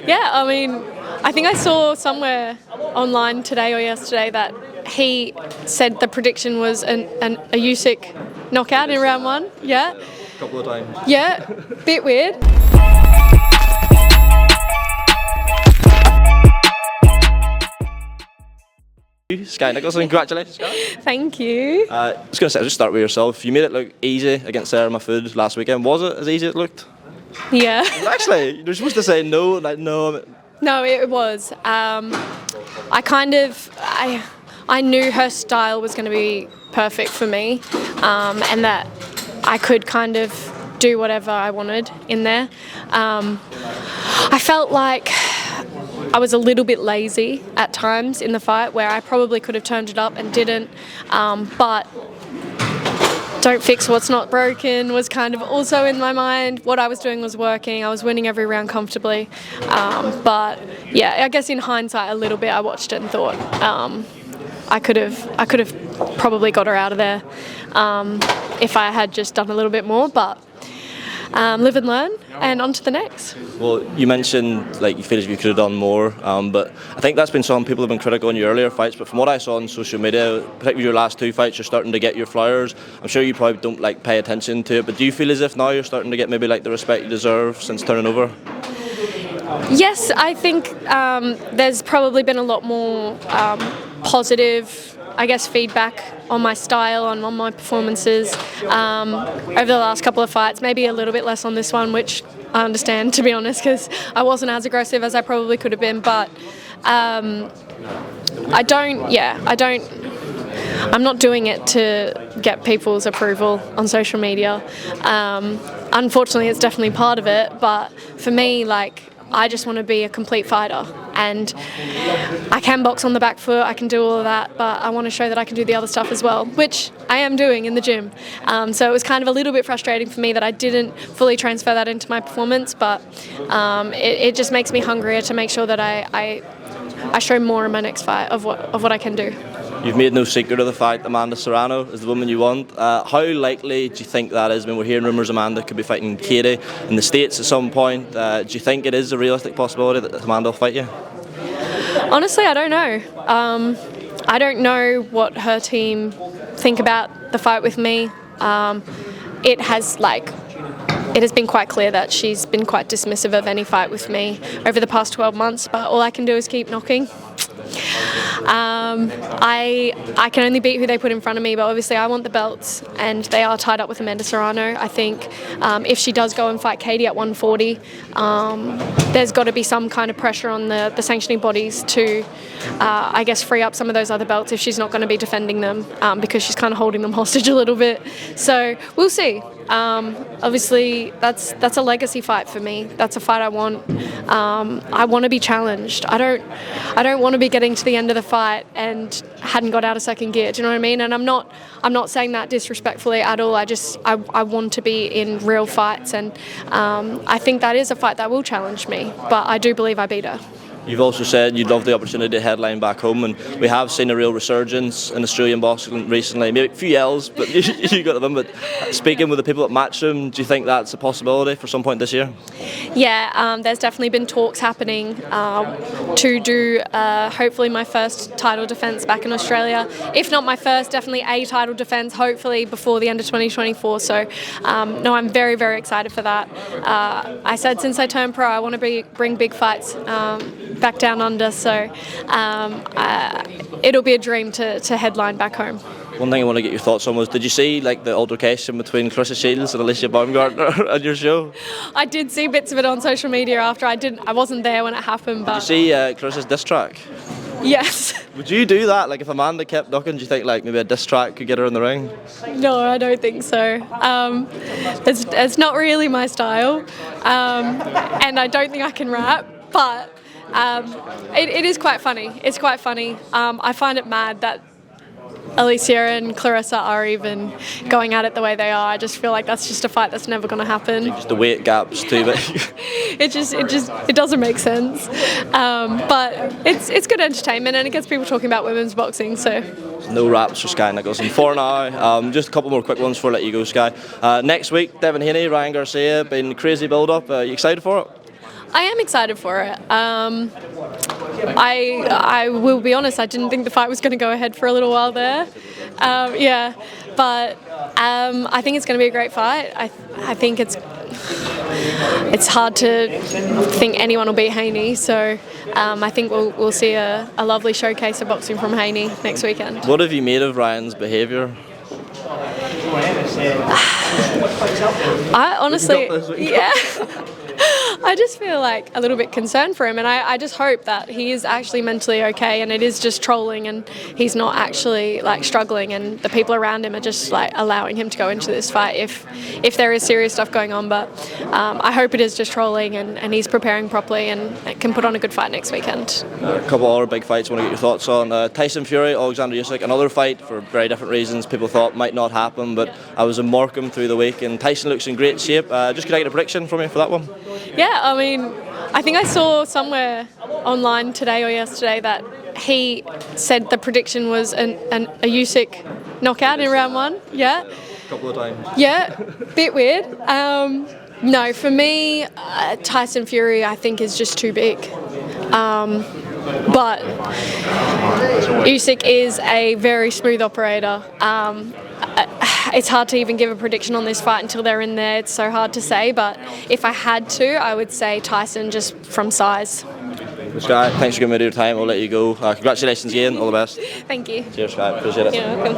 Yeah, I mean, I think I saw somewhere online today or yesterday that he said the prediction was a Usyk knockout in round 1. Yeah. A couple of times. Yeah, bit weird. Skye Nicolson, congratulations, Skye. Thank you. I was going to say, just start with yourself. You made it look easy against Sarah Mahfood last weekend. Was it as easy as it looked? Yeah. Actually, you're supposed to say no, like no. No, it was. I knew her style was going to be perfect for me, and that I could kind of do whatever I wanted in there. I felt like I was a little bit lazy at times in the fight where I probably could have turned it up and didn't, but don't fix what's not broken was kind of also in my mind. What I was doing was working. I was winning every round comfortably, but yeah, I guess in hindsight a little bit I watched it and thought I could have probably got her out of there if I had just done a little bit more, but live and learn, and on to the next. Well, you mentioned like you feel as you could have done more, but I think that's been some people have been critical on your earlier fights. But from what I saw on social media, particularly your last 2 fights, you're starting to get your flowers. I'm sure you probably don't like pay attention to it, but do you feel as if now you're starting to get maybe like the respect you deserve since turning over? Yes, I think there's probably been a lot more positive, I guess, feedback on my style, on my performances over the last couple of fights. Maybe a little bit less on this one, which I understand, to be honest, because I wasn't as aggressive as I probably could have been. But I'm not doing it to get people's approval on social media. Unfortunately, it's definitely part of it. But for me, like, I just want to be a complete fighter, and I can box on the back foot, I can do all of that, but I want to show that I can do the other stuff as well, which I am doing in the gym. So it was kind of a little bit frustrating for me that I didn't fully transfer that into my performance, but it just makes me hungrier to make sure that I show more in my next fight of what I can do. You've made no secret of the fact Amanda Serrano is the woman you want. How likely do you think that is? I mean, we're hearing rumours Amanda could be fighting Katie in the States at some point. Do you think it is a realistic possibility that Amanda will fight you? Honestly, I don't know. I don't know what her team think about the fight with me. It has been quite clear that she's been quite dismissive of any fight with me over the past 12 months, but all I can do is keep knocking. I can only beat who they put in front of me, but obviously I want the belts, and they are tied up with Amanda Serrano. I think if she does go and fight Katie at 140, there's got to be some kind of pressure on the sanctioning bodies to, I guess, free up some of those other belts if she's not going to be defending them, because she's kind of holding them hostage a little bit. So we'll see. Obviously, that's a legacy fight for me. That's a fight I want. I want to be challenged. I don't want to be getting to the end of the fight and hadn't got out of second gear. Do you know what I mean? And I'm not saying that disrespectfully at all. I want to be in real fights, and I think that is a fight that will challenge me. But I do believe I beat her. You've also said you'd love the opportunity to headline back home, and we have seen a real resurgence in Australian boxing recently. Maybe a few L's, but you got them. But speaking with the people at Matchroom, do you think that's a possibility for some point this year? Yeah, there's definitely been talks happening to do hopefully my first title defence back in Australia. If not my first, definitely a title defence, hopefully before the end of 2024. So, no, I'm very, very excited for that. I said since I turned pro, I want to bring big fights back down under, so it'll be a dream to headline back home. One thing I want to get your thoughts on was, did you see like the altercation between Clarissa Shields and Alicia Baumgartner on your show? I did see bits of it on social media after. I wasn't there when it happened, but... Did you see Clarissa's diss track? Yes. Would you do that? Like if Amanda kept knocking, do you think like maybe a diss track could get her in the ring? No, I don't think so. It's not really my style, and I don't think I can rap, but it is quite funny. It's quite funny. I find it mad that Alicia and Clarissa are even going at it the way they are. I just feel like that's just a fight that's never going to happen. Just the weight gap's too big. it doesn't make sense. But it's good entertainment, and it gets people talking about women's boxing. So no raps for Skye Nicolson for now. Just a couple more quick ones before I let you go, Skye. Next week, Devin Haney, Ryan Garcia, been crazy build up. Are you excited for it? I am excited for it. I will be honest, I didn't think the fight was going to go ahead for a little while there. Yeah, but I think it's going to be a great fight. I think it's hard to think anyone will beat Haney, so I think we'll see a lovely showcase of boxing from Haney next weekend. What have you made of Ryan's behaviour? I honestly, yeah. I just feel like a little bit concerned for him, and I just hope that he is actually mentally okay and it is just trolling and he's not actually like struggling, and the people around him are just like allowing him to go into this fight if there is serious stuff going on. But I hope it is just trolling and he's preparing properly and can put on a good fight next weekend. A couple other big fights I want to get your thoughts on. Tyson Fury, Oleksandr Usyk, another fight for very different reasons people thought might not happen, but I was in Morecambe through the week and Tyson looks in great shape. Just could I get a prediction from you for that one? Yeah, I mean, I think I saw somewhere online today or yesterday that he said the prediction was a Usyk knockout in round 1. Yeah. A couple of times. Yeah, bit weird. No, for me, Tyson Fury I think is just too big. But Usyk is a very smooth operator. It's hard to even give a prediction on this fight until they're in there. It's so hard to say, but if I had to, I would say Tyson just from size. Skye, thanks for giving me your time. I'll let you go. Congratulations again. All the best. Thank you. Cheers, Skye. Appreciate it. You're welcome.